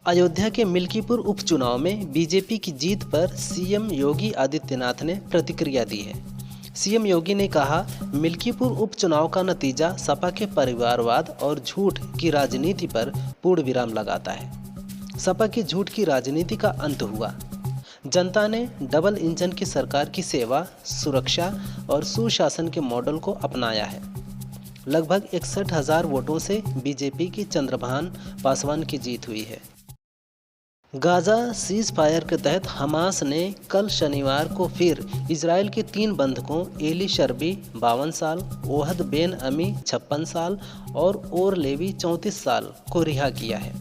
अयोध्या के मिल्कीपुर उपचुनाव में बीजेपी की जीत पर सीएम योगी आदित्यनाथ ने प्रतिक्रिया दी है। सीएम योगी ने कहा, मिल्कीपुर उपचुनाव का नतीजा सपा के परिवारवाद और झूठ की राजनीति पर पूर्ण विराम लगाता है। सपा की झूठ की राजनीति का अंत हुआ। जनता ने डबल इंजन की सरकार की सेवा, सुरक्षा और सुशासन के मॉडल को अपनाया है। लगभग 61,000 वोटों से बीजेपी की चंद्रभान पासवान की जीत हुई है। गाजा सीज फायर के तहत हमास ने कल शनिवार को फिर इजरायल के 3 बंधकों एली शर्बी 52 साल, ओहद बेन अमी 56 साल और ओर लेवी 34 साल को रिहा किया है।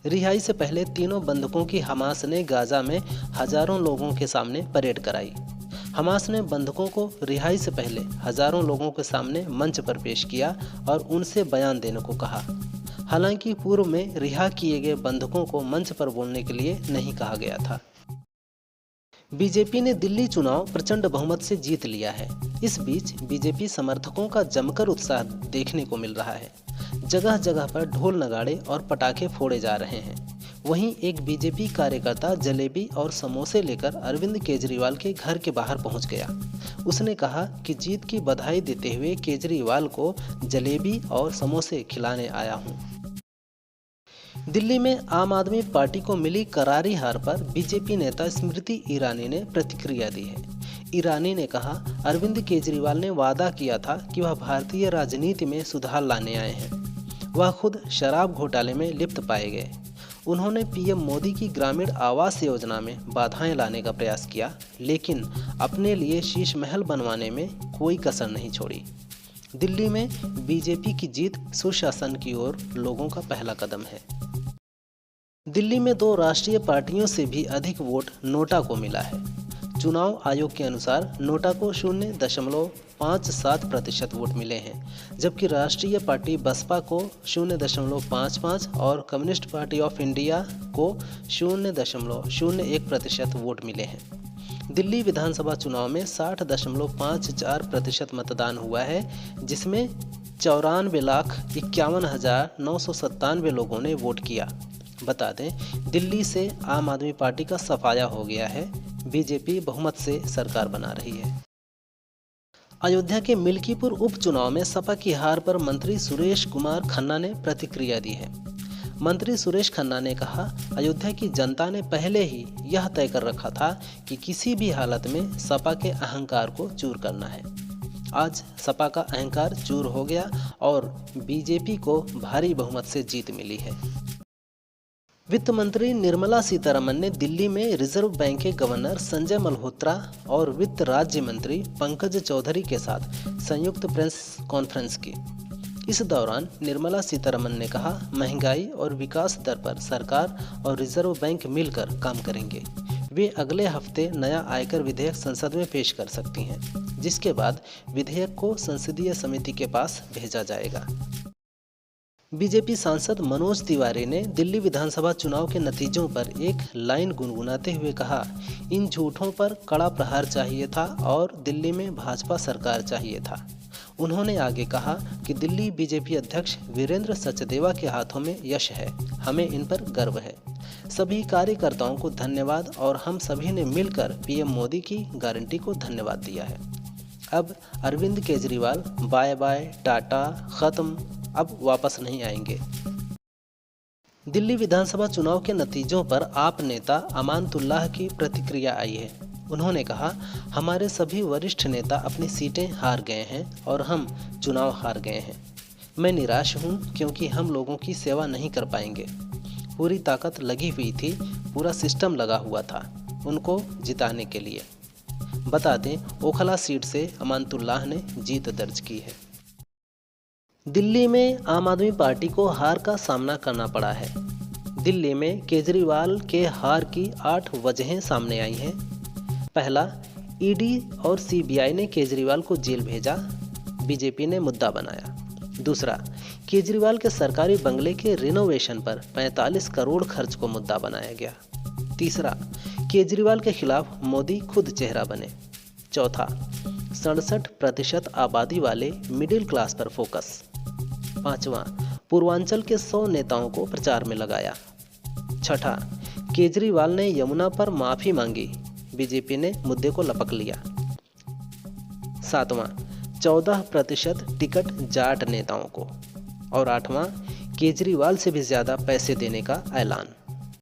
रिहाई से पहले तीनों बंधकों की हमास ने गाजा में हजारों लोगों के सामने परेड कराई। हमास ने बंधकों को रिहाई से पहले हजारों लोगों के सामने मंच पर पेश किया और उनसे बयान देने को कहा। हालांकि पूर्व में रिहा किए गए बंधकों को मंच पर बोलने के लिए नहीं कहा गया था। बीजेपी ने दिल्ली चुनाव प्रचंड बहुमत से जीत लिया है। इस बीच बीजेपी समर्थकों का जमकर उत्साह देखने को मिल रहा है। जगह जगह पर ढोल नगाड़े और पटाखे फोड़े जा रहे हैं। वहीं एक बीजेपी कार्यकर्ता जलेबी और समोसे लेकर अरविंद केजरीवाल के घर के बाहर पहुंच गया। उसने कहा कि जीत की बधाई देते हुए केजरीवाल को जलेबी और समोसे खिलाने आया हूं। दिल्ली में आम आदमी पार्टी को मिली करारी हार पर बीजेपी नेता स्मृति ईरानी ने प्रतिक्रिया दी है। ईरानी ने कहा, अरविंद केजरीवाल ने वादा किया था कि वह भारतीय राजनीति में सुधार लाने आए हैं। वह खुद शराब घोटाले में लिप्त पाए गए। उन्होंने पीएम मोदी की ग्रामीण आवास योजना में बाधाएं लाने का प्रयास किया, लेकिन अपने लिए शीश महल बनवाने में कोई कसर नहीं छोड़ी। दिल्ली में बीजेपी की जीत सुशासन की ओर लोगों का पहला कदम है। दिल्ली में 2 राष्ट्रीय पार्टियों से भी अधिक वोट नोटा को मिला है। चुनाव आयोग के अनुसार नोटा को 0.57% वोट मिले हैं, जबकि राष्ट्रीय पार्टी बसपा को 0.55 और कम्युनिस्ट पार्टी ऑफ इंडिया को 0.01% वोट मिले हैं। दिल्ली विधानसभा चुनाव में 60.54% मतदान हुआ है, जिसमें 94,51,997 लोगों ने वोट किया। बता दें, दिल्ली से आम आदमी पार्टी का सफाया हो गया है। बीजेपी बहुमत से सरकार बना रही है। अयोध्या के मिल्कीपुर उपचुनाव में सपा की हार पर मंत्री सुरेश कुमार खन्ना ने प्रतिक्रिया दी है। मंत्री सुरेश खन्ना ने कहा, अयोध्या की जनता ने पहले ही यह तय कर रखा था कि किसी भी हालत में सपा के अहंकार को चूर करना है। आज सपा का अहंकार चूर हो गया और बीजेपी को भारी बहुमत से जीत मिली है। वित्त मंत्री निर्मला सीतारमण ने दिल्ली में रिजर्व बैंक के गवर्नर संजय मल्होत्रा और वित्त राज्य मंत्री पंकज चौधरी के साथ संयुक्त प्रेस कॉन्फ्रेंस की। इस दौरान निर्मला सीतारमण ने कहा, महंगाई और विकास दर पर सरकार और रिजर्व बैंक मिलकर काम करेंगे। वे अगले हफ्ते नया आयकर विधेयक संसद में पेश कर सकती हैं, जिसके बाद विधेयक को संसदीय समिति के पास भेजा जाएगा। बीजेपी सांसद मनोज तिवारी ने दिल्ली विधानसभा चुनाव के नतीजों पर एक लाइन गुनगुनाते हुए कहा, इन झूठों पर कड़ा प्रहार चाहिए था और दिल्ली में भाजपा सरकार चाहिए था। उन्होंने आगे कहा कि दिल्ली बीजेपी अध्यक्ष वीरेंद्र सचदेवा के हाथों में यश है। हमें इन पर गर्व है। सभी कार्यकर्ताओं को धन्यवाद और हम सभी ने मिलकर पीएम मोदी की गारंटी को धन्यवाद दिया है। अब अरविंद केजरीवाल बाय बाय टाटा खत्म, अब वापस नहीं आएंगे। दिल्ली विधानसभा चुनाव के नतीजों पर आप नेता अमानतुल्लाह की प्रतिक्रिया आई है। उन्होंने कहा, हमारे सभी वरिष्ठ नेता अपनी सीटें हार गए हैं और हम चुनाव हार गए हैं। मैं निराश हूं क्योंकि हम लोगों की सेवा नहीं कर पाएंगे। पूरी ताकत लगी हुई थी, पूरा सिस्टम लगा हुआ था उनको जिताने के लिए। बता दें, ओखला सीट से अमानतुल्लाह ने जीत दर्ज की है। दिल्ली में आम आदमी पार्टी को हार का सामना करना पड़ा है। दिल्ली में केजरीवाल के हार की 8 वजहें सामने आई हैं। पहला, ईडी और सीबीआई ने केजरीवाल को जेल भेजा, बीजेपी ने मुद्दा बनाया। दूसरा, केजरीवाल के सरकारी बंगले के रिनोवेशन पर 45 करोड़ खर्च को मुद्दा बनाया गया। तीसरा, केजरीवाल के खिलाफ मोदी खुद चेहरा बने। चौथा, 67% आबादी वाले मिडिल क्लास पर फोकस। पांचवा, पूर्वांचल के 100 नेताओं को प्रचार में लगाया। छठा, केजरीवाल ने यमुना पर माफी मांगी, बीजेपी ने मुद्दे को लपक लिया। सातवां, 14% टिकट जाट नेताओं को। और आठवां, केजरीवाल से भी ज्यादा पैसे देने का ऐलान।